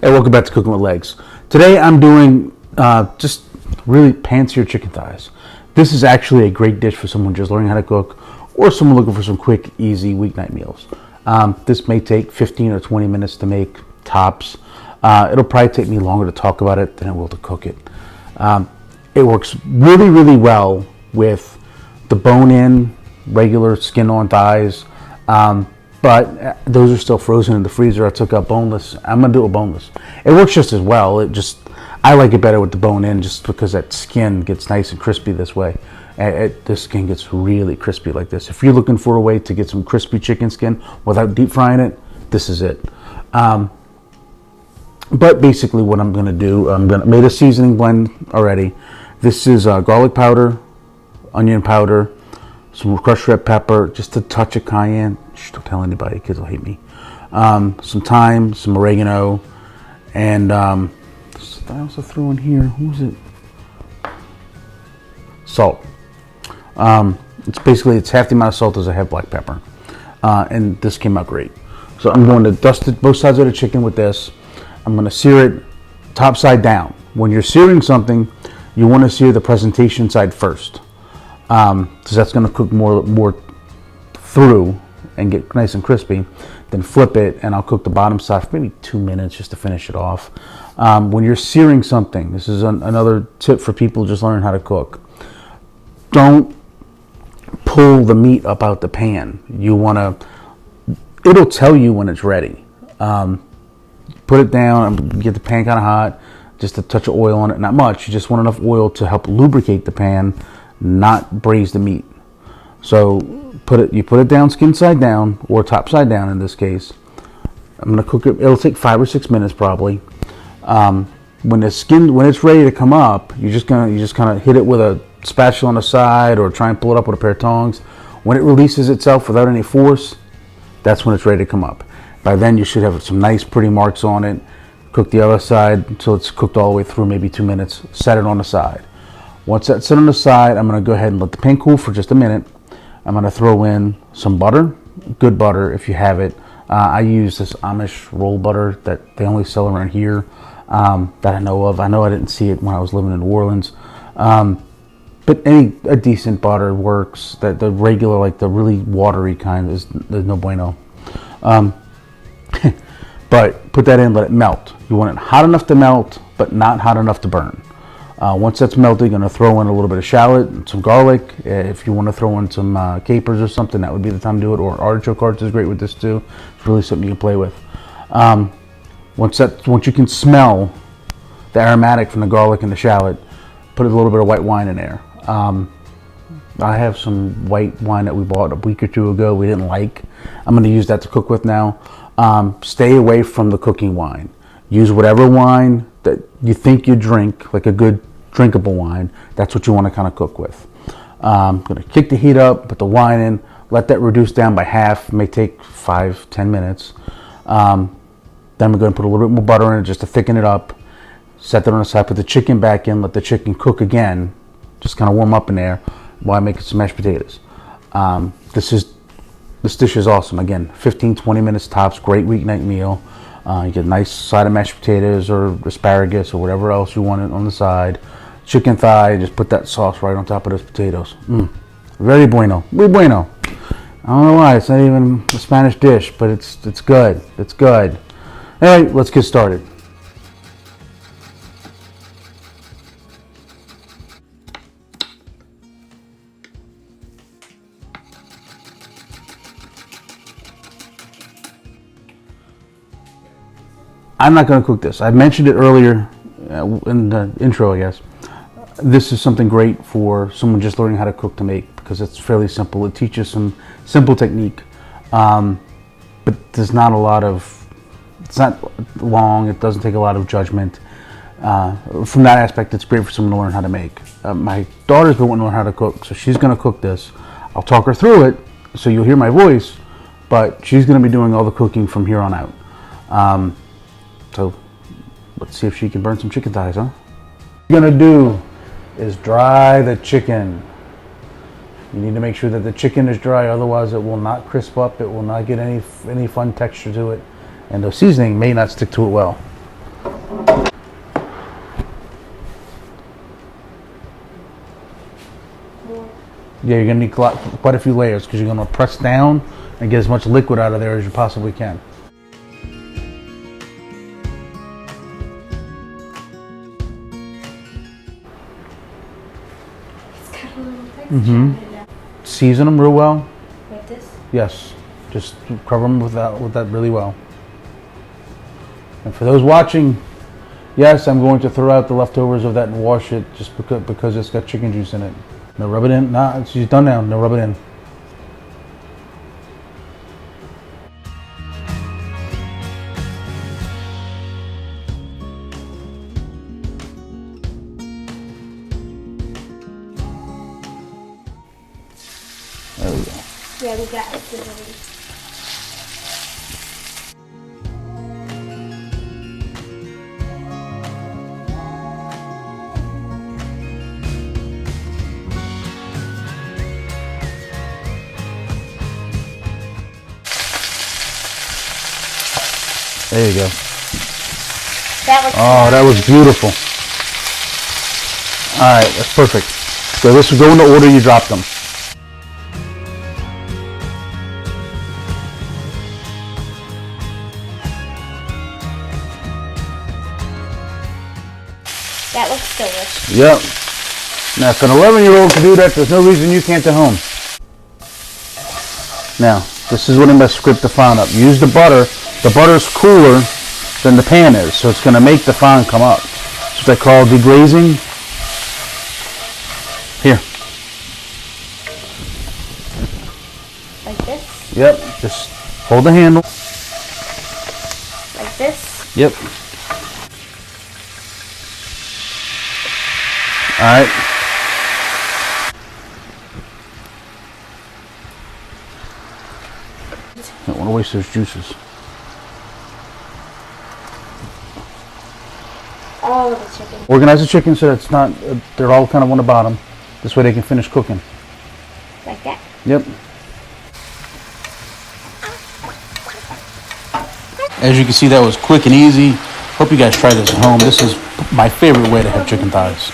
Hey, welcome back to Cooking with Legs. Today I'm doing just really pan-seared chicken thighs. This is actually a great dish for someone just learning how to cook or someone looking for some quick, easy weeknight meals. This may take 15 or 20 minutes to make tops. It'll probably take me longer to talk about it than it will to cook it. It works really, really well with the bone-in, regular skin-on thighs. But those are still frozen in the freezer. I took out boneless. I'm gonna do it boneless. It works just as well. I like it better with the bone in, just because that skin gets nice and crispy this way. The skin gets really crispy like this. If you're looking for a way to get some crispy chicken skin without deep frying it, this is it. But basically, what I'm gonna do, made a seasoning blend already. This is garlic powder, onion powder, some crushed red pepper, just a touch of cayenne. Shh, don't tell anybody, kids will hate me. Some thyme, some oregano, and I also threw in here, what was it? Salt. It's half the amount of salt as I have black pepper. And this came out great. So I'm going to dust both sides of the chicken with this. I'm going to sear it top side down. When you're searing something, you want to sear the presentation side first. Because that's going to cook more through and get nice and crispy. Then flip it, and I'll cook the bottom side for maybe 2 minutes just to finish it off. When you're searing something, this is another tip for people just learning how to cook. Don't pull the meat up out the pan. It'll tell you when it's ready. Put it down and get the pan kind of hot. Just a touch of oil on it, not much. You just want enough oil to help lubricate the pan, not braise the meat. So you put it down skin side down, or top side down in this case. I'm gonna cook it. It'll take 5 or 6 minutes probably. When it's ready to come up, you just kind of hit it with a spatula on the side, or try and pull it up with a pair of tongs. When it releases itself without any force, that's when it's ready to come up. By then you should have some nice pretty marks on it. Cook the other side until it's cooked all the way through, maybe 2 minutes. Set it on the side. Once that's set on the side, I'm going to go ahead and let the pan cool for just a minute. I'm going to throw in some butter, good butter if you have it. I use this Amish roll butter that they only sell around here, that I know of. I know I didn't see it when I was living in New Orleans. But a decent butter works. The regular, like the really watery kind, there's no bueno. But put that in, let it melt. You want it hot enough to melt, but not hot enough to burn. Once that's melted, you're going to throw in a little bit of shallot and some garlic. If you want to throw in some capers or something, that would be the time to do it. Or artichoke hearts is great with this too. It's really something you can play with. Once you can smell the aromatic from the garlic and the shallot, put a little bit of white wine in there. I have some white wine that we bought a week or two ago we didn't like. I'm going to use that to cook with now. Stay away from the cooking wine. Use whatever wine that you think you drink, like a good drinkable wine. That's what you want to kind of cook with. I'm going to kick the heat up, put the wine in, let that reduce down by half. It may take 5-10 minutes. Then we're going to put a little bit more butter in it just to thicken it up. Set that on the side, put the chicken back in, let the chicken cook again. Just kind of warm up in there while I make some mashed potatoes. This dish is awesome. Again, 15-20 minutes tops, great weeknight meal. You get a nice side of mashed potatoes or asparagus or whatever else you want it on the side. Chicken thigh, just put that sauce right on top of those potatoes. Very bueno, muy bueno. I don't know why, it's not even a Spanish dish, but it's good, it's good. All right, let's get started. I'm not going to cook this. I mentioned it earlier in the intro, I guess. This is something great for someone just learning how to cook to make, because it's fairly simple. It teaches some simple technique, but there's not a lot of, it's not long, it doesn't take a lot of judgment. From that aspect, it's great for someone to learn how to make. My daughter's been wanting to learn how to cook, so she's going to cook this. I'll talk her through it, so you'll hear my voice, but she's going to be doing all the cooking from here on out. So let's see if she can burn some chicken thighs, huh? What you're gonna do is dry the chicken. You need to make sure that the chicken is dry, otherwise it will not crisp up, it will not get any fun texture to it, and the seasoning may not stick to it well. Yeah, you're gonna need quite a few layers because you're gonna press down and get as much liquid out of there as you possibly can. It's got a little texture. Season them real well. Like this? Yes, just cover them with that really well. And for those watching, yes, I'm going to throw out the leftovers of that and wash it just because it's got chicken juice in it. No, rub it in. Nah, she's done now. No, rub it in. There we go. Yeah, we got it already. There you go. That was Oh, that was beautiful. All right, that's perfect. So this will go in the order you dropped them. That looks delicious. Yep. Now, if an 11-year-old can do that, there's no reason you can't at home. Now, this is what I'm going to script the fond up. Use the butter. The butter's cooler than the pan is, so it's going to make the fond come up. That's what they call deglazing. Here. Like this? Yep. Just hold the handle. Like this? Yep. All right. Don't want to waste those juices. All of the chicken. Organize the chicken so it's not, they're all kind of on the bottom. This way they can finish cooking. Like that? Yep. As you can see, that was quick and easy. Hope you guys try this at home. This is my favorite way to have chicken thighs.